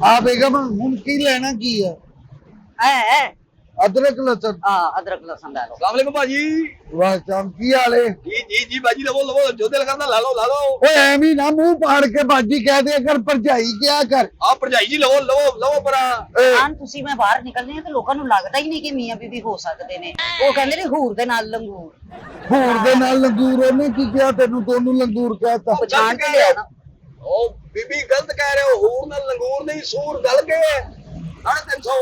ਆ ਬੇਗਮ ਹੁਣ ਕੀ ਲੈਣਾ ਕੀ ਹੈ अदरक लसन अदरक लहसुन डालो। अस्सलाम भाजी। वाह शाम की हाल है जी भाजी लवो लवो जो दिल करदा ला लो ओए एवी ना मुंह पाड़ के बाजी कह दे कर भरजाई क्या कर आप भरजाई जी लवो लवो लवो परा ਆਨ ਤੁਸੀਂ ਮੈਂ ਬਾਹਰ ਨਿਕਲਨੇ ਆ ਤੇ ਲੋਕਾਂ ਨੂੰ ਲੱਗਦਾ ਹੀ ਨਹੀਂ ਕਿ ਮੀਆਂ ਬੀਬੀ ਹੋ ਸਕਦੇ ਨੇ। ਉਹ ਕਹਿੰਦੇ ਨੇ ਹੂਰ ਦੇ ਨਾਲ ਲੰਗੂਰ। ਹੂਰ ਦੇ ਨਾਲ ਲੰਗੂਰ ਉਹਨੇ ਕੀ ਕਿਹਾ ਤੈਨੂੰ ਦੋਨੋਂ ਲੰਗੂਰ ਕਹਿਤਾ ਪਛਾਣ ਕੇ ਲਿਆ ਨਾ। ਉਹ ਬੀਬੀ ਗਲਤ ਕਹਿ ਰਹੇ ਹੋ ਹੂਰ ਨਾਲ ਲੰਗੂਰ ਨਹੀਂ ਸੂਰ ਗਲ ਕੇ 350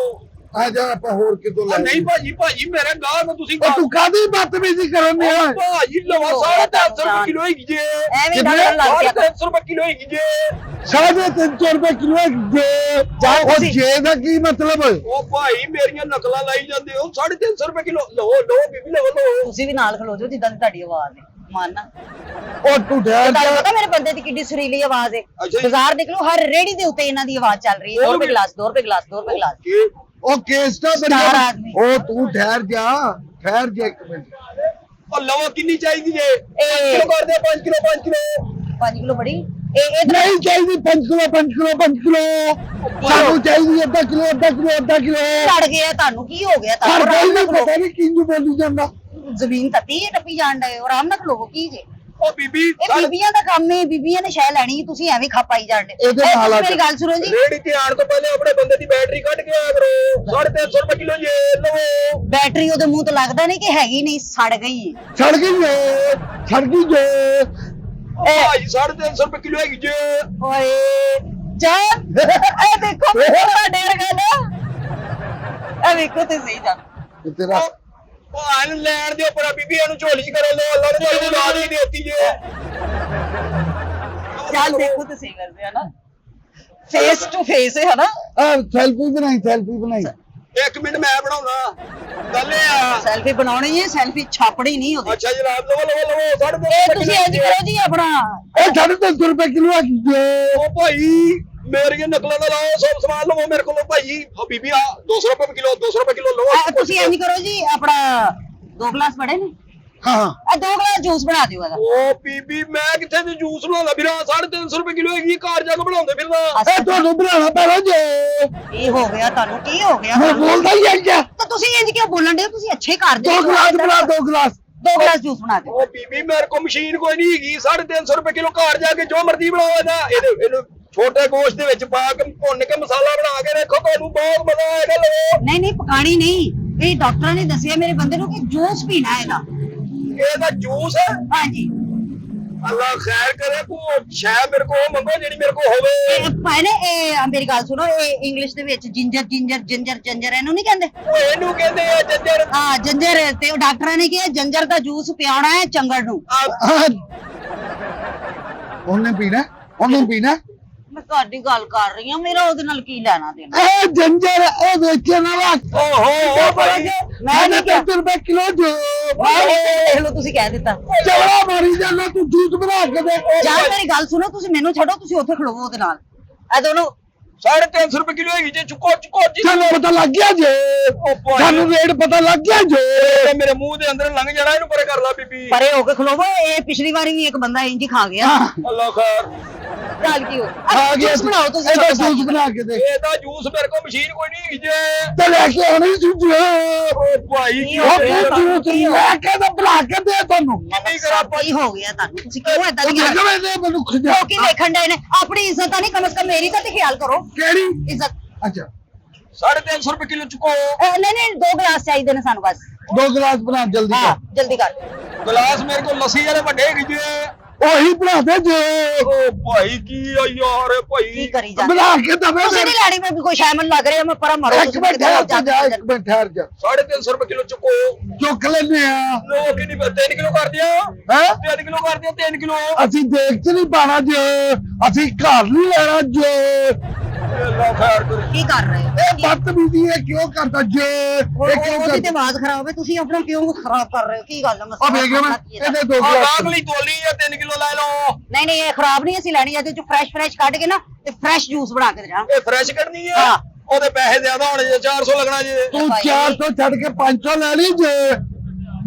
ਆ ਜਾ ਆਪਾਂ ਹੋਰ ਕਿਤੋਂ ਲੈ ਨਹੀਂ ਭਾਜੀ ਮੇਰੇ ਗਾਹ ਨੂੰ ਤੁਸੀਂ ਉਹ ਤੂੰ ਕਾਦੀ ਬਦਤਮੀਜ਼ੀ ਕਰਨ ਦੇ ਓਏ ਭਾਜੀ ਲਵਾ 350 ਰੁਪਏ ਕਿਲੋ ਹੀ ਜੇ ਐਵੇਂ ਡਰ ਲੱਗ ਗਿਆ। 350 ਰੁਪਏ ਕਿਲੋ ਹੀ ਜੇ 350 ਰੁਪਏ ਕਿਲੋ ਜੇ ਉਹ ਜੇ ਦਾ ਕੀ ਮਤਲਬ ਉਹ ਭਾਈ ਮੇਰੀਆਂ ਨਕਲਾਂ ਲਾਈ ਜਾਂਦੇ ਹੋ 350 ਰੁਪਏ ਕਿਲੋ ਲਵੋ ਬੀਬੀ ਲਵੋ ਤੁਸੀਂ ਵੀ ਨਾਲ ਖਲੋ ਜਾਓ ਜਿੱਦਾਂ ਦੀ ਤੁਹਾਡੀ ਆਵਾਜ਼ ਹੈ। ਮਾਨਣਾ ਉਹ ਤੂੰ ਠਹਿਰ ਜਾ ਪਤਾ ਮੇਰੇ ਬੰਦੇ ਦੀ ਕਿੱਡੀ ਸੁਰੀਲੀ ਆਵਾਜ਼ ਹੈ। ਬਾਜ਼ਾਰ ਨਿਕਲੋ ਹਰ ਰੇੜੀ ਦੇ ਉੱਤੇ ਇਹਨਾਂ ਦੀ ਆਵਾਜ਼ ਚੱਲ ਰਹੀ ਹੈ। 2 ਰੁਪਏ ਗਲਾਸ 2 ਰੁਪਏ ਗਲਾਸ 2 ਰੁਪਏ ਗਲਾਸ। ਉਹ ਕੇਸਟਾ ਸਟਾਰ ਆਦਮੀ। ਉਹ ਤੂੰ ਠਹਿਰ ਜਾ ਇੱਕ ਮਿੰਟ ਉਹ ਲਵੋ ਕਿੰਨੀ ਚਾਹੀਦੀ ਜੇ 5 ਕਿਲੋ ਕਰ ਦੇ 5 ਕਿਲੋ 5 ਕਿਲੋ ਬੜੀ ਇਹ ਨਹੀਂ ਚਾਹੀਦੀ 5 ਕਿਲੋ ਸਾਨੂੰ ਚਾਹੀਦੀ ਅੱਧਾ ਕਿਲੋ ਲੜ ਗਿਆ ਤੁਹਾਨੂੰ ਕੀ ਹੋ ਗਿਆ ਹਰ ਕੋਈ ਤੁਹਾਨੂੰ ਪਤਾ ਨਹੀਂ ਕਿੰਨੂ ਬੋਲੀ ਜਾਂਦਾ ਜ਼ਮੀਨ ਤੱਤੀ ਹੈ ਟੱਪੀ ਜਾਣ ਡਏ ਹੋ। ਆਰਾਮ ਨਾਲ ਖਲੋਵੋ ਕੀ ਜੇ ਉਹ ਬੀਬੀ ਇਹ ਬੀਬੀਆਂ ਦਾ ਕੰਮ ਹੈ। ਬੀਬੀਆਂ ਨੇ ਸ਼ੈ ਲੈਣੀ ਤੁਸੀਂ ਐਵੇਂ ਖਾਪਾਈ ਜਾਂਦੇ। ਇਹਦੇ ਨਾਲ ਆ ਮੇਰੀ ਗੱਲ ਸੁਣੋ ਜੀ ਰੇੜੀ ਤੇ ਆਣ ਤੋਂ ਪਹਿਲੇ ਆਪਣੇ ਬੰਦੇ ਦੀ ਬੈਟਰੀ ਕੱਢ ਕੇ ਆਇਆ ਕਰੋ 350 ਰੁਪਏ ਕਿਲੋ ਜੇ ਲਵੋ ਬੈਟਰੀ ਉਹਦੇ ਮੂੰਹ ਤੋਂ ਲੱਗਦਾ ਨਹੀਂ ਕਿ ਹੈਗੀ ਨਹੀਂ ਸੜ ਗਈ ਹੈ। ਛੜ ਗਈ ਜੋ ਭਾਈ 350 ਰੁਪਏ ਕਿਲੋ ਹੈਗੀ ਜੇ ਓਏ ਜਾਨ ਇਹ ਦੇਖੋ ਮੇਰਾ ਡਰ ਗਿਆ ਨਾ। ਇਹ ਵੇਖੋ ਤੇ ਸਹੀ ਜਾ ਤੇਰਾ ਭਾਣ ਲੈਣ ਦਿਓ ਪਰ ਬੀਬੀ ਇਹਨੂੰ ਝੋਲੀ ਚ ਕਰੋ ਲੋ ਅੱਲਾ ਨੇ ਤੁਹਾਨੂੰ ਲਾ ਨਹੀਂ ਦੇਤੀ ਜੇ ਚੱਲ ਦੇਖੋ ਤੇ ਸਹੀ ਕਰਦੇ ਆ ਨਾ ਫੇਸ ਟੂ ਫੇਸ ਹੈ ਨਾ। ਸੈਲਫੀ ਬਣਾਈ 1 ਮਿੰਟ ਮੈਂ ਬਣਾਉਣਾ ਗੱਲ ਇਹ ਆ ਸੈਲਫੀ ਬਣਾਉਣੀ ਹੈ ਸੈਲਫੀ ਛਾਪਣੀ ਨਹੀਂ ਹੁੰਦੀ। ਅੱਛਾ ਜਨਾਬ ਲਵੋ ਇਹ ਤੁਸੀਂ ਇੰਜ ਕਰੋ ਜੀ ਆਪਣਾ ਇਹ 350 ਰੁਪਏ ਕਿਲੋ ਆ ਜੋ ਉਹ ਭਾਈ ਮੇਰੀਆਂ ਨਕਲਾਂ ਦਾ ਲਾਓ ਸਭ ਸਮਾਨ ਲਵੋ ਮੇਰੇ ਕੋਲੋਂ ਭਾਈ ਉਹ ਬੀਬੀ ਆ 200 ਰੁਪਏ ਕਿਲੋ ਲਵੋ ਤੁਸੀਂ ਇੰਜ ਕਰੋ ਜੀ ਆਪਣਾ 2 ਗਲਾਸ ਬੜੇ ਨੇ ਹਾਂ ਇਹ 2 ਗਲਾਸ ਜੂਸ ਬਣਾ ਦਿਓ ਇਹਦਾ। ਉਹ ਬੀਬੀ ਮੈਂ ਕਿੱਥੇ ਤੇ ਜੂਸ ਬਣਾਉਂਦਾ ਫਿਰਾਂ 350 ਰੁਪਏ ਕਿਲੋ ਹੈਗੀ ਕਾਰ ਜਾ ਕੇ ਬਣਾਉਂਦੇ ਫਿਰਦਾ ਇਹ ਤੁਹਾਨੂੰ ਬਣਾਉਣਾ ਪੈਣਾ ਜੇ ਕੀ ਹੋ ਗਿਆ ਤੁਹਾਨੂੰ ਕੀ ਹੋ ਗਿਆ ਮੈਂ ਬੋਲਦਾ ਹੀ ਆ ਤਾਂ ਤੁਸੀਂ ਇੰਜ ਕਿਉਂ ਬੋਲਣ ਦੇ ਤੁਸੀਂ ਅੱਛੇ ਕਰਦੇ 2 ਗਲਾਸ ਬਣਾ 2 ਗਲਾਸ 2 ਗਲਾਸ ਜੂਸ ਬਣਾ ਦਿਓ। ਉਹ ਬੀਬੀ ਮੇਰੇ ਕੋਲ ਮਸ਼ੀਨ ਕੋਈ ਨਹੀਂ ਹੈਗੀ 350 ਰੁਪਏ ਕਿਲੋ ਕਾਰ ਜਾ ਕੇ ਜੋ ਮਰਜ਼ੀ ਬਣਾਓ ਇਹਦਾ ਇਹਨੂੰ ਛੋਟੇ ਗੋਸ਼ਤ ਦੇ ਵਿੱਚ ਪਾ ਕੇ ਭੁੰਨ ਕੇ ਮਸਾਲਾ ਬਣਾ ਕੇ ਰੱਖੋ ਤੁਹਾਨੂੰ ਬਹੁਤ ਮਜ਼ਾ ਆਏਗਾ ਲਵੋ ਨਹੀਂ ਪਕਾਣੀ ਨਹੀਂ ਇਹ ਡਾਕਟਰਾਂ ਨੇ ਦੱਸਿਆ ਮੇਰੇ ਬੰਦੇ ਨੂੰ ਕਿ ਜੂਸ ਪੀਣਾ ਇਹਦਾ। ਇਹਦਾ ਜੂਸ ਹੈ ਹਾਂਜੀ ਅੱਲਾ ਖੈਰ ਕਰੇ ਕੋ ਸ਼ੈ ਮੇਰੇ ਕੋ ਮੰਗੋ ਜਿਹੜੀ ਮੇਰੇ ਕੋ ਹੋਵੇ ਇਹ ਭਾਣੇ ਇਹ ਮੇਰੀ ਗੱਲ ਸੁਣੋ ਇਹ ਇੰਗਲਿਸ਼ ਦੇ ਵਿੱਚ ਜਿੰਜਰ ਇਹਨੂੰ ਨਹੀਂ ਕਹਿੰਦੇ ਉਹ ਇਹਨੂੰ ਕਹਿੰਦੇ ਆ ਜੰਜਰ ਹਾਂ ਜੰਜਰ ਤੇ ਉਹ ਡਾਕਟਰਾਂ ਨੇ ਕਿਹਾ ਜੰਜਰ ਦਾ ਜੂਸ ਪਿਆਉਣਾ ਹੈ ਚੰਗੜ ਨੂੰ। ਉਹਨੇ ਪੀਣਾ ਮੈਂ ਤੁਹਾਡੀ ਗੱਲ ਕਰ ਰਹੀ ਹਾਂ ਮੇਰਾ ਉਹਦੇ ਨਾਲ ਕੀ ਲੈਣਾ ਦੇਣਾ। ਇਹ ਜੰਜਰ ਇਹ ਵੇਚਣ ਵਾਲਾ ਓਹੋ ਭਾਈ ਮੈਂ ਨਹੀਂ 350 ਰੁਪਏ ਕਿਲੋ ਜੋ ਦੇਖ ਲਓ ਤੁਸੀਂ ਕਹਿ ਦਿੱਤਾ। ਚਵੜਾ ਮਾਰੀ ਜਾਂਦਾ ਤੂੰ ਜੂਸ ਬਣਾ ਕੇ ਦੇ ਜਾਂ ਮੇਰੀ ਗੱਲ ਸੁਣੋ ਤੁਸੀਂ ਮੈਨੂੰ ਛੱਡੋ ਤੁਸੀਂ ਉੱਥੇ ਖੜੋਵੋ ਉਹਦੇ ਨਾਲ ਇਹ ਦੋਨੋਂ 350 ਰੁਪਏ ਕਿਲੋ ਹੈਗੀ ਜੇ ਚੁੱਕੋ ਜੀ ਸਾਨੂੰ ਪਤਾ ਲੱਗ ਗਿਆ ਜੇ ਸਾਨੂੰ ਰੇਟ ਪਤਾ ਲੱਗ ਗਿਆ ਜੇ ਮੇਰੇ ਮੂੰਹ ਦੇ ਅੰਦਰ ਲੰਘ ਜਾਣਾ ਇਹਨੂੰ ਪਰੇ ਕਰ ਲਾ ਬੀਬੀ ਪਰੇ ਹੋ ਕੇ ਖਲੋਵੋ ਇਹ ਪਿਛਲੀ ਵਾਰੀ ਵੀ ਇੱਕ ਬੰਦਾ ਇੰਜ ਹੀ ਖਾ ਗਿਆ। ਅੱਲਾ ਖੈਰ ਚੱਲ ਕੀ ਹੋ ਆ ਗਿਆ ਜੂਸ ਬਣਾਓ ਤੁਸੀਂ ਇਹਦਾ ਜੂਸ ਬਣਾ ਕੇ ਦੇ ਇਹਦਾ ਜੂਸ ਮੇਰੇ ਕੋਲ ਮਸ਼ੀਨ ਕੋਈ ਨਹੀਂ ਹੈਗੀ ਜੇ ਤੇ ਲੈ ਕੇ ਆਉਣੀ ਜੂਸ ਓ ਭਾਈ ਕੀ ਹੋ ਗਿਆ ਉਹ ਜੂਸ ਲੈ ਕੇ ਤਾਂ ਬਣਾ ਕੇ ਦੇ ਤੁਹਾਨੂੰ ਨਹੀਂ ਕਰਾ ਕੀ ਹੋ ਗਿਆ ਤੁਹਾਨੂੰ ਤੁਸੀਂ ਕਿਉਂ ਏਦਾਂ ਉਹ ਦੀ ਦੇਖ ਮੈਂ ਦੇ ਮੈਨੂੰ ਖੁਦਾ ਕੀ ਵੇਖਣ ਡਏ ਨੇ ਆਪਣੀ ਇੱਜ਼ਤ ਤਾਂ ਨਹੀਂ ਕਮ ਸੇ ਕਮ ਮੇਰੀ ਤਾਂ ਤੇ ਖਿਆਲ ਕਰੋ ਕਿਹੜੀ ਇੱਜ਼ਤ। ਅੱਛਾ 350 ਰੁਪਏ ਕਿਲੋ ਚੁੱਕੋ ਨਹੀਂ 2 ਗਲਾਸ ਚਾਹੀਦੇ ਨੇ ਸਾਨੂੰ ਬਸ 2 ਗਲਾਸ ਬਣਾ ਜਲਦੀ ਹਾਂ ਕਰ ਜਲਦੀ ਕਰ। ਗਲਾਸ ਮੇਰੇ ਕੋਲ ਲੱਸੀ ਵਾਲੇ ਵੱਡੇ ਹੈਗੇ ਜੇ ਉਹੀ ਬਣਾ ਦੇ ਜੇ ਓ ਭਾਈ ਕੀ ਆ ਯਾਰ ਕੀ ਭਾਈ ਕਰੀ ਜਾਂਦੇ ਬਣਾ ਕੇ ਦਵੇ ਤੁਸੀਂ ਨਹੀਂ ਲੈਣੀ ਮੈਂ ਕੋਈ ਸ਼ਾਮਲ ਲੱਗ ਰਿਹਾ ਮੈਂ ਪਰਾਂ ਮਾਰੋ ਇੱਕ ਮਿੰਟ ਠਹਿਰ ਜਾ ਇੱਕ ਮਿੰਟ ਠਹਿਰ ਜਾ 350 ਰੁਪਏ ਕਿਲੋ ਚੁੱਕੋ ਚੁੱਕ ਲੈਨੇ ਆ ਲੋਕ ਕਿੰਨੀ 3 ਕਿਲੋ ਕਰ ਦਿਓ ਹੈ 3 ਕਿਲੋ ਕਰ ਦਿਓ 3 ਕਿਲੋ ਅਸੀਂ ਦੇਖ ਚ ਨਹੀਂ ਪਾਣਾ ਜੇ ਅਸੀਂ ਘਰ ਨਹੀਂ ਲੈਣਾ ਜੇ ਅੱਲਾ ਖੈਰ ਕਰੇ ਕੀ ਕਰ ਰਹੇ ਹੋ ਇਹ ਬਦਤਮੀਜ਼ੀ ਇਹ ਕਿਉਂ ਕਰਦਾ ਜੇ ਇਹ ਕਿਉਂ ਉਹਦੀ ਤੇ ਕਰਦਾ ਆਵਾਜ਼ ਖਰਾਬ ਹੈ ਤੁਸੀਂ ਆਪਣਾ ਕਿਉਂ ਖਰਾਬ ਕਰ ਰਹੇ ਹੋ ਕੀ ਗੱਲ ਹੈ ਆ ਬੇਗਮ ਇਹਦੇ 2 ਆ ਗਲਾਸ ਅਗਲੀ ਤੋਲੀ ਆ 3 ਕਿਲੋ ਲੈ ਲਓ ਨਹੀਂ ਇਹ ਖਰਾਬ ਨਹੀਂ ਅਸੀਂ ਲੈਣੀ ਇਹਦੇ ਚ ਫਰੈਸ਼ ਕੱਢ ਕੇ ਨਾ ਤੇ ਫਰੈਸ਼ ਜੂਸ ਬਣਾ ਕੇ ਦੇਣਾ। ਇਹ ਫਰੈਸ਼ ਕੱਢਣੀ ਆ ਹਾਂ। ਉਹਦੇ ਪੈਸੇ ਜ਼ਿਆਦਾ ਹੋਣੇ ਜੇ 400 ਲੱਗਣਾ ਜੇ ਤੂੰ 400 ਛੱਡ ਕੇ 500 ਲੈ ਲਈ ਜੇ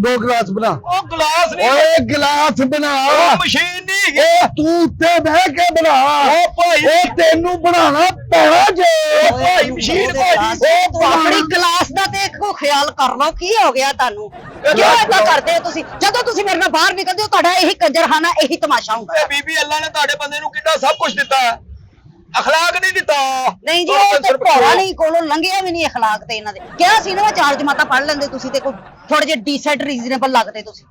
2 ਗਲਾਸ ਬਣਾ ਉਹ ਗਲਾਸ ਨਹੀਂ ਓਏ ਗਲਾਸ ਬਣਾ ਉਹ ਮਸ਼ੀਨ ਨਹੀਂ ਹੈਗੀ ਇਹ ਤੂੰ ਉੱਤੇ ਬਹਿ ਕੇ ਬਣਾ ਉਹ ਭਾਈ ਇਹ ਤੈਨੂੰ ਬਣਾਉਣਾ ਪੈਣਾ ਜੇ ਮਸ਼ੀਨ ਭਾਜੀ ਉਹ ਆਪਣੀ ਕਲਾਸ ਦਾ ਤੇ ਕੋ ਖਿਆਲ ਕਰ ਲਓ ਕੀ ਹੋ ਗਿਆ ਤੁਹਾਨੂੰ ਕਿਉਂ ਏਦਾਂ ਕਰਦੇ ਹੋ ਤੁਸੀਂ ਜਦੋਂ ਤੁਸੀਂ ਮੇਰੇ ਨਾਲ ਬਾਹਰ ਨਿਕਲਦੇ ਹੋ ਤੁਹਾਡਾ ਇਹੀ ਕੰਜਰਖਾਨਾ ਇਹੀ ਤਮਾਸ਼ਾ ਹੁੰਦਾ ਬੀਬੀ ਅੱਲਾ ਨੇ ਤੁਹਾਡੇ ਬੰਦੇ ਨੂੰ ਕਿੰਨਾ ਸਭ ਕੁਝ ਦਿੱਤਾ ਅਖਲਾਕ ਨਹੀਂ ਦਿੱਤਾ ਨਹੀਂ ਜੀ ਉਹ ਤੇ ਭੋਰਾ ਨਹੀਂ ਕੋਲੋਂ ਲੰਘਿਆ ਵੀ ਨਹੀਂ ਅਖਲਾਕ ਤੇ ਇਹਨਾਂ ਦੇ ਕਿਹਾ ਸੀ ਨਾ 4 ਜਮਾਤਾਂ ਪੜ੍ਹ ਲੈਂਦੇ ਤੁਸੀਂ ਤੇ ਕੋਈ ਥੋੜੇ ਜਿਹਾ ਡੀਸੈਂਟ ਰੀਜ਼ਨੇਬਲ ਲੱਗਦੇ ਤੁਸੀਂ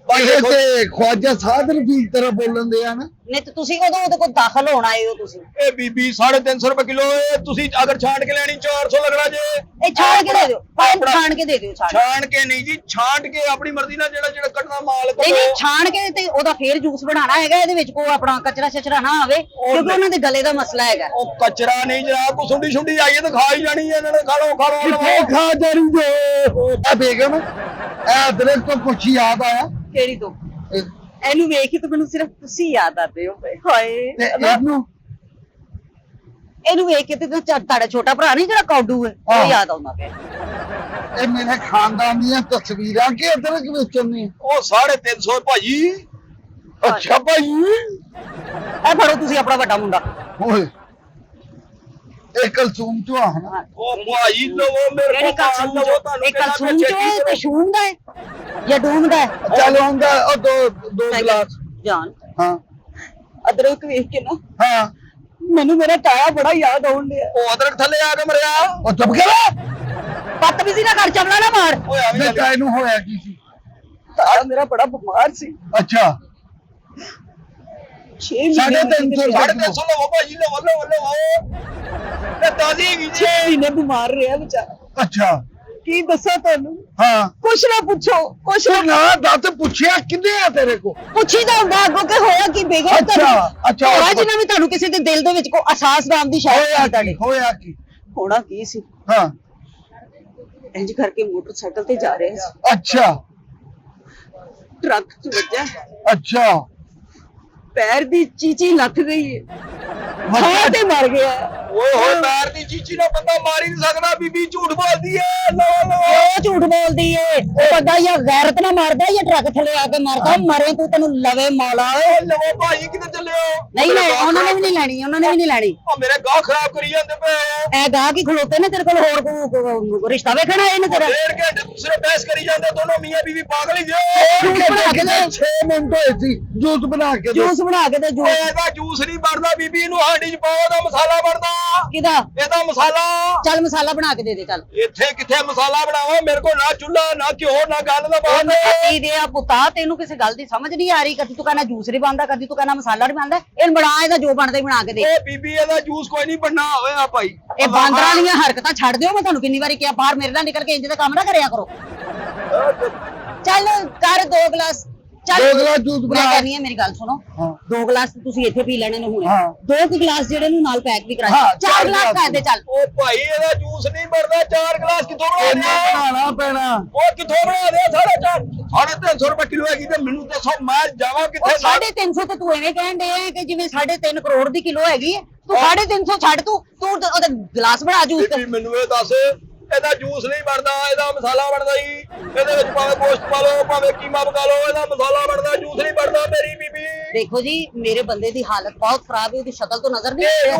ਇਹ ਤੇ ਖਵਾਜਾ ਸਾਧ ਰਫੀਕ ਤਰ੍ਹਾਂ ਬੋਲਣ ਦੇ ਆ ਨਾ ਨਹੀਂ ਤੇ ਤੁਸੀਂ ਕਦੋਂ ਉਹਦੇ ਕੋਲ ਦਾਖਲ ਹੋਣ ਆਏ ਹੋ ਤੁਸੀਂ ਇਹ ਬੀਬੀ 350 ਰੁਪਏ ਕਿਲੋ ਤੁਸੀਂ ਅਗਰ ਛਾਂਟ ਕੇ ਲੈਣੀ 400 ਲੱਗਣਾ ਜੇ ਇਹ ਛਾਣ ਕੇ ਦੇ ਦਿਓ ਪਾਇਨ ਛਾਣ ਕੇ ਦੇ ਦਿਓ ਛਾਣ ਕੇ ਨਹੀਂ ਜੀ ਛਾਂਟ ਕੇ ਆਪਣੀ ਮਰਜ਼ੀ ਨਾਲ ਜਿਹੜਾ ਕੱਢਣਾ ਮਾਲ ਨਹੀਂ ਨਹੀਂ ਛਾਣ ਕੇ ਤੇ ਉਹਦਾ ਫੇਰ ਜੂਸ ਬਣਾਉਣਾ ਹੈਗਾ ਇਹਦੇ ਵਿੱਚ ਕੋਈ ਆਪਣਾ ਕਚਰਾ ਛਚਰਾ ਨਾ ਆਵੇ ਕਿਉਂਕਿ ਉਹਨਾਂ ਦੇ ਗਲੇ ਦਾ ਮਸਲਾ ਹੈਗਾ ਉਹ ਕਚਰਾ ਨਹੀਂ ਜਨਾਬ ਕੋ ਸੁੰਡੀ ਸੁੰਡੀ ਆਈਏ ਤਾਂ ਖਾ ਹੀ ਜਾਣੀ ਹੈ ਇਹਨਾਂ ਨੇ ਖਾ ਲਓ ਕਿੱਥੇ ਖਾ ਜਾਣੀ ਜੋ ਆ ਬੇਗਮ ਇਹ ਦਰਖਤ ਤੋਂ ਕੁਛ ਯਾਦ ਆਇਆ ਕਿਹੜੀ ਤੋਂ ਇਹਨੂੰ ਵੇਖ ਕੇ ਤਾਂ ਮੈਨੂੰ ਸਿਰਫ ਤੁਸੀਂ ਯਾਦ ਆਦੇ ਹੋ ਹਾਏ ਤੇ ਇਹਨੂੰ ਵੇਖ ਕੇ ਤੇ ਤੁਹਾਡਾ ਛੋਟਾ ਭਰਾ ਨਹੀਂ ਜਿਹੜਾ ਕੌਡੂ ਹੈ ਉਹ ਯਾਦ ਆਉਂਦਾ ਪਿਆ ਇਹ ਮੇਰੇ ਖਾਨਦਾਨ ਦੀਆਂ ਤਸਵੀਰਾਂ ਕਿ ਅਦਰਕ ਵੇਚਣੀ ਉਹ 350 ਭਾਜੀ ਅੱਛਾ ਭਾਈ ਇਹ ਫੜੋ ਤੁਸੀਂ ਆਪਣਾ ਵੱਡਾ ਮੁੰਡਾ ਓਏ ਇਹ ਕਲਸੂਮ ਚੋਂ ਆ ਨਾ ਉਹ ਭਾਜੀ ਲਵੋ ਮੇਰੇ ਕਿਹੜੀ ਕਲਸੂਮ ਚੋਂ ਇਹ ਕਲਸੂਮ ਚੋਂ ਤੇ ਸ਼ੂਮ ਦਾ ਹੈ ਜਾਂ ਡੂਮ ਦਾ ਹੈ ਚੱਲ ਆਉਂਦਾ ਉਹ ਦੋ ਗਲਾਸ ਜਾਨ ਹਾਂ ਅਦਰਕ ਵੇਖ ਕੇ ਨਾ ਹਾਂ ਮੈਨੂੰ ਮੇਰਾ ਤਾਇਆ ਬੜਾ ਯਾਦ ਆਉਣ ਡਿਆ ਉਹ ਅਦਰਕ ਥੱਲੇ ਆ ਕੇ ਮਰਿਆ ਉਹ ਚੁੱਪ ਕਰ ਪੱਤ ਵੀ ਸੀ ਨਾ ਘਰ ਚਮਲਾ ਨਾ ਮਾਰ ਓਏ ਆਵੇਂ ਮੈਂ ਕਾਇ ਨੂੰ ਹੋਇਆ ਕੀ ਸੀ ਤਾਇਆ ਮੇਰਾ ਬੜਾ ਬਿਮਾਰ ਸੀ ਅੱਛਾ 6 ਸਾਢੇ ਤਿੰਨ ਸੌ 350 ਲਵੋ ਭਾਜੀ ਲਵੋ ਤੇ ਤਾਜ਼ੀ ਹੈਗੀ ਜੀ 6 ਮਹੀਨੇ ਬਿਮਾਰ ਰਿਹਾ ਵਿਚਾਰਾ ਅੱਛਾ ਕੀ ਦੱਸਾਂ ਤੁਹਾਨੂੰ ਹਾਂ ਕੁਛ ਨਾ ਪੁੱਛੋ ਕੁਛ ਉਹ ਨਾ ਦੱਸ ਪੁੱਛਿਆ ਕਿੰਨੇ ਆ ਤੇਰੇ ਕੋ ਪੁੱਛੀ ਤਾਂ ਹੁੰਦਾ ਅੱਗੋਂ ਕਿ ਹੋਇਆ ਕੀ ਬੇਗਮ ਅੱਛਾ ਹੋਇਆ ਜਿਵੇਂ ਵੀ ਤੁਹਾਨੂੰ ਕਿਸੇ ਦੇ ਦਿਲ ਦੇ ਵਿੱਚ ਕੋਈ ਅਹਿਸਾਸ ਨਾਮ ਦੀ ਸ਼ਾਇਦ ਹੋਇਆ ਤੁਹਾਡੇ ਹੋਇਆ ਕੀ ਹੋਣਾ ਕੀ ਸੀ ਹਾਂ ਇੰਜ ਕਰਕੇ ਮੋਟਰਸਾਈਕਲ ਤੇ ਜਾ ਰਹੇ ਸੀ ਅੱਛਾ ਟਰੱਕ ਚ ਵੱਜਾ ਅੱਛਾ ਪੈਰ ਦੀ ਚੀਚੀ ਲੱਥ ਗਈ ਹੈ ਹਾਂ ਤੇ ਮਰ ਗਿਆ ਓਏ ਹੋਏ ਪੈਰ ਦੀ ਚੀਚੀ ਨਾਲ ਬੰਦਾ ਮਾਰ ਹੀ ਨਹੀਂ ਸਕਦਾ ਬੀਬੀ ਝੂਠ ਬੋਲਦੀ ਏ ਲਵੋ ਉਹ ਝੂਠ ਬੋਲਦੀ ਏ ਉਹ ਬੰਦਾ ਜਾਂ ਗੈਰਤ ਨਾਲ ਮਾਰਦਾ ਜਾਂ ਟਰੱਕ ਥੱਲੇ ਆ ਕੇ ਮਾਰਦਾ ਮਰੇ ਤੂੰ ਤੈਨੂੰ ਲਵੇ ਮੌਲਾ ਓਏ ਲਵੋ ਭਾਜੀ ਕਿੱਥੇ ਚੱਲੇ ਹੋ ਨਹੀਂ ਨਹੀਂ ਉਹਨਾਂ ਨੇ ਵੀ ਨਹੀਂ ਲੈਣੀ ਉਹਨਾਂ ਨੇ ਵੀ ਨਹੀਂ ਲੈਣੀ ਉਹ ਮੇਰੇ ਗਾਹ ਖਰਾਬ ਕਰੀ ਜਾਂਦੇ ਪਏ ਐ ਗਾਹ ਕੀ ਖਲੋਤੇ ਨੇ ਤੇਰੇ ਕੋਲ ਹੋਰ ਕੋਈ ਰਿਸ਼ਤਾ ਵੇਖਣਾ ਇਹਨੇ ਤੇਰਾ 1.5 ਘੰਟੇ ਦੂਸਰੇ ਬਹਿਸ ਕਰੀ ਜਾਂਦੇ ਦੋਨੋਂ ਮੀਆਂ ਬੀਵੀ ਪਾਗਲ ਹੀ ਜੇ ਜੂਸ ਬਣਾ ਕੇ ਦੇ 6 ਮਿੰਟ ਹੋਏ ਸੀ ਜੂਸ ਬਣਾ ਕੇ ਦੇ ਜੂਸ ਬਣਾ ਕੇ ਦੇ ਜੂਸ ਇਹਦਾ ਜੂਸ ਨਹੀਂ ਬਣਦਾ ਬੀਬੀ ਇਹਨੂੰ ਹਾਂਡੀ ਚ ਪਾਓ ਦਾ ਮਸਾਲਾ ਬਣਦਾ ਕਿਦਾ ਇਹਦਾ ਮਸਾਲਾ ਚੱਲ ਮਸਾਲਾ ਬਣਾ ਕੇ ਦੇ ਦੇ ਚੱਲ ਇੱਥੇ ਕਿੱਥੇ ਮਸਾਲਾ ਬਣਾਵਾ ਮੇਰੇ ਕੋਲ ਨਾ ਚੁੱਲਾ ਨਾ ਘਿਓ ਨਾ ਗੱਲ ਦਾ ਬਾਤ ਕੀ ਦੇ ਆ ਪੁੱਤਾ ਤੈਨੂੰ ਕਿਸੇ ਗੱਲ ਦੀ ਸਮਝ ਨਹੀਂ ਆ ਰਹੀ ਕਦੀ ਤੂੰ ਕਹਿੰਦਾ ਜੂਸ ਨਹੀਂ ਬਣਦਾ ਕਦੀ ਤੂੰ ਕਹਿੰਦਾ ਮਸਾਲਾ ਨਹੀਂ ਬਣਦਾ ਇਹ ਬਣਾ ਇਹਦਾ ਜੋ ਬਣਦਾ ਹੀ ਬਣਾ ਕੇ ਦੇ ਇਹ ਬੀਬੀ ਇਹਦਾ ਜੂਸ ਕੋਈ ਨਹੀਂ ਬਣਨਾ ਹੋਇਆ ਭਾਈ ਇਹ ਬਾਂਦਰਾਂ ਵਾਲੀਆਂ ਹਰਕਤਾਂ ਛੱਡ ਦਿਓ ਮੈਂ ਤੁਹਾਨੂੰ ਕਿੰਨੀ ਵਾਰੀ ਕਿਹਾ ਬਾਹਰ ਮੇਰੇ ਨਾਲ ਨਿਕਲ ਕੇ ਇੰਜ ਦਾ ਕੰਮ ਨਾ ਕਰਿਆ ਕਰੋ ਚੱਲ ਕਰ 2 ਗਲਾਸ ਚੱਲ 2 ਗਲਾਸ ਜੂਸ ਮੈਂ ਬਣਾ ਕਹਿੰਦੀ ਆ ਮੇਰੀ ਗੱਲ ਸੁਣੋ ਹਾਂ 2 ਗਲਾਸ ਤੁਸੀਂ ਇੱਥੇ ਪੀ ਲੈਣੇ ਨੇ ਹੁਣੇ ਹਾਂ। 2 ਗਲਾਸ ਜਿਹੜੇ ਨੂੰ ਨਾਲ ਪੈਕ ਵੀ ਕਰਾ ਹਾਂ, 4 ਚਾਰ ਗਲਾਸ ਗਲਾਸ ਕਰ ਦੇ ਚੱਲ ਉਹ ਭਾਈ ਇਹਦਾ ਜੂਸ ਨਹੀਂ ਬਣਦਾ 4 ਗਲਾਸ ਕਿੱਥੋਂ ਇਹਨਾਂ ਬਣਾਉਣਾ ਬਣਾਉਣਾ ਪੈਣਾ ਉਹ ਕਿੱਥੋਂ ਬਣਾ ਦੇ 350 ਰੁਪਏ ਕਿਲੋ ਹੈਗੀ ਤੇ ਮੈਨੂੰ ਦੱਸੋ ਮੈਂ ਜਾਵਾਂ ਉਹ ਕਿੱਥੇ 350 ਤੇ ਤੂੰ ਐਵੇਂ ਕਹਿਣ ਦੇ ਕਿ ਜਿਵੇਂ 3.5 ਕਰੋੜ ਦੀ ਕਿਲੋ ਹੈਗੀ ਹੈ ਤੂੰ 350 ਛੱਡ ਤੂੰ ਉਹਦਾ ਗਲਾਸ ਬਣਾ ਜੂਸ ਬੀਬੀ ਮੈਨੂੰ ਇਹ ਦੱਸ ਇਹਦਾ ਜੂਸ ਨਹੀਂ ਬਣਦਾ ਇਹਦਾ ਮਸਾਲਾ ਬਣਦਾ ਹੀ ਇਹਦੇ ਵਿੱਚ ਭਾਵੇਂ ਗੋਸ਼ਤ ਪਾ ਲਓ ਭਾਵੇਂ ਕੀਮਾ ਪਕਾ ਲਓ ਇਹਦਾ ਮਸਾਲਾ ਬਣਦਾ ਜੂਸ ਨਹੀਂ ਬਣਦਾ ਮੇਰੀ ਬੀਬੀ ਦੇਖੋ ਜੀ ਮੇਰੇ ਬੰਦੇ ਦੀ ਹਾਲਤ ਬਹੁਤ ਖਰਾਬ ਹੈ ਉਹਦੀ ਸ਼ਕਲ ਤੋਂ ਨਜ਼ਰ ਨਹੀਂ ਆ ਰਿਹਾ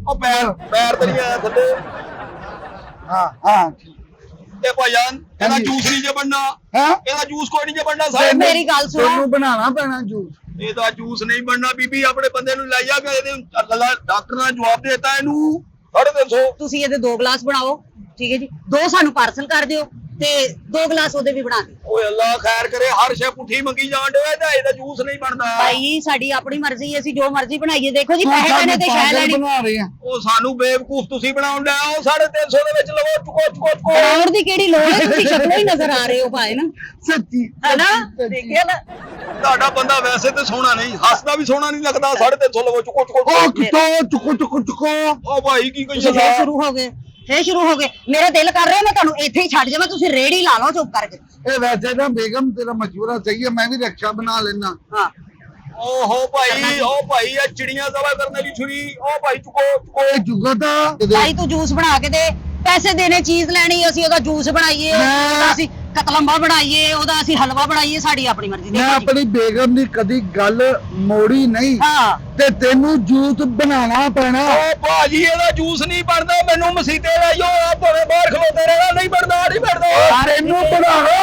ਉਹ ਪੈਰ ਤੇ ਨਹੀਂ ਆਇਆ ਥੱਲੇ ਹਾਂ ਹਾਂ ਇਹ ਭਾਈਜਾਨ ਇਹਦਾ ਜੂਸ ਨਹੀਂ ਜੇ ਬਣਨਾ ਹਾਂ ਇਹਦਾ ਜੂਸ ਕੋਈ ਨਹੀਂ ਜੇ ਬਣਨਾ ਸਾਰੇ ਮੇਰੀ ਗੱਲ ਸੁਣੋ ਤੈਨੂੰ ਬਣਾਉਣਾ ਪੈਣਾ ਜੂਸ ਇਹਦਾ ਜੂਸ ਨਹੀਂ ਬਣਨਾ ਬੀਬੀ ਆਪਣੇ ਬੰਦੇ ਨੂੰ ਲੈ ਜਾ ਕੇ ਇਹਦੇ ਡਾਕਟਰ ਨੇ ਜਵਾਬ ਦੇ ਦਿੱਤਾ ਇਹਨੂੰ 350 ਤੁਸੀਂ ਇਹਦੇ 2 ਗਲਾਸ ਬਣਾਓ ਠੀਕ ਹੈ ਜੀ 2 ਸਾਨੂੰ ਪਾਰਸਲ ਕਰ ਦਿਓ ਤੇ 2 ਗਲਾਸ ਉਹਦੇ ਵੀ ਬਣਾ ਦਿਓ ਓਏ ਅੱਲਾ ਖੈਰ ਕਰੇ ਹਰ ਸ਼ੈ ਪੁੱਠੀ ਮੰਗੀ ਜਾਣ ਡਿਆ ਇਹਦਾ ਜੂਸ ਨਹੀਂ ਬਣਦਾ ਭਾਈ ਸਾਡੀ ਆਪਣੀ ਮਰਜ਼ੀ ਹੈ ਅਸੀਂ ਜੋ ਮਰਜ਼ੀ ਬਣਾਈਏ ਦੇਖੋ ਜੀ ਪੈਸੇ ਦੇਣੇ ਤੇ ਸ਼ੈ ਲੈਣੀ ਬਣਾ ਰਹੇ ਆ ਉਹ ਸਾਨੂੰ ਬੇਵਕੂਫ ਤੁਸੀਂ ਬਣਾਉਣ ਡਿਆ ਉਹ 350 ਦੇ ਵਿੱਚ ਲਵੋ ਚੁਕੋ ਬਣਾਉਣ ਦੀ ਕਿਹੜੀ ਲੋੜ ਹੈ ਤੁਸੀਂ ਸ਼ਕਲੋਂ ਹੀ ਨਜ਼ਰ ਆ ਰਹੇ ਹੋ ਭਾਈ ਨਾ ਸੱਚੀ ਹੈਨਾ ਦੇਖਿਆ ਨਾ ਤੁਹਾਡਾ ਬੰਦਾ ਵੈਸੇ ਤੇ ਸੋਹਣਾ ਨਹੀਂ ਹੱਸਦਾ ਵੀ ਸੋਹਣਾ ਨਹੀਂ ਲੱਗਦਾ 350 ਲਵੋ ਚੁਕੋ ਉਹ ਕਿਤੋਂ ਚੁੱਕੋ ਉਹ ਭਾਈ ਕੀ ਕੋਈ ਫੇਰ ਸ਼ੁਰੂ ਹੋ ਗਏ ਮੇਰਾ ਦਿਲ ਕਰ ਰਿਹਾ ਮੈਂ ਤੁਹਾਨੂੰ ਇੱਥੇ ਹੀ ਛੱਡ ਜਾਵਾਂ ਤੁਸੀਂ ਰੇੜੀ ਲਾ ਲਓ ਚੁੱਪ ਕਰਕੇ ਇਹ ਵੈਸੇ ਨਾ ਬੇਗਮ ਤੇਰਾ ਮਸ਼ਵਰਾ ਸਹੀ ਹੈ ਮੈਂ ਵੀ ਰਕਸ਼ਾ ਬਣਾ ਲੈਣਾ ਹਾਂ ਓਹੋ ਭਾਈ ਇਹ ਚਿੜੀਆਂ ਜ਼ਬਾ ਕਰਨ ਵਾਲੀ ਛੁਰੀ ਉਹ ਭਾਈ ਚੁਕੋ ਇਹ ਜੁਗਤਾ ਭਾਈ ਤੂੰ ਜੂਸ ਬਣਾ ਕੇ ਦੇ ਪੈਸੇ ਦੇਣੇ ਚੀਜ਼ ਲੈਣੀ ਅਸੀਂ ਉਹਦਾ ਜੂਸ ਬਣਾਈਏ ਅਸੀਂ ਕਤਲੰਬਾ ਬਣਾਈਏ ਉਹਦਾ ਅਸੀਂ ਹਲਵਾ ਬਣਾਈਏ ਸਾਡੀ ਆਪਣੀ ਮਰਜ਼ੀ ਦੀ ਮੈਂ ਆਪਣੀ ਬੇਗਮ ਦੀ ਕਦੀ ਗੱਲ ਮੋੜੀ ਨਹੀਂ ਹਾਂ ਤੇ ਤੈਨੂੰ ਜੂਤ ਬਣਾਉਣਾ ਪੈਣਾ। ਉਹ ਭਾਜੀ ਇਹਦਾ ਜੂਸ ਨਹੀਂ ਬਣਦਾ, ਮੈਨੂੰ ਮਸੀਤੇ ਲਾਈਓ ਆ ਭਾਵੇਂ ਬਾਹਰ ਖਲੋਤੇ ਰਹਿਣਾ, ਨਹੀਂ ਬਣਦਾ ਨਹੀਂ ਬਣਦਾ। ਤੈਨੂੰ ਬਣਾਉਣਾ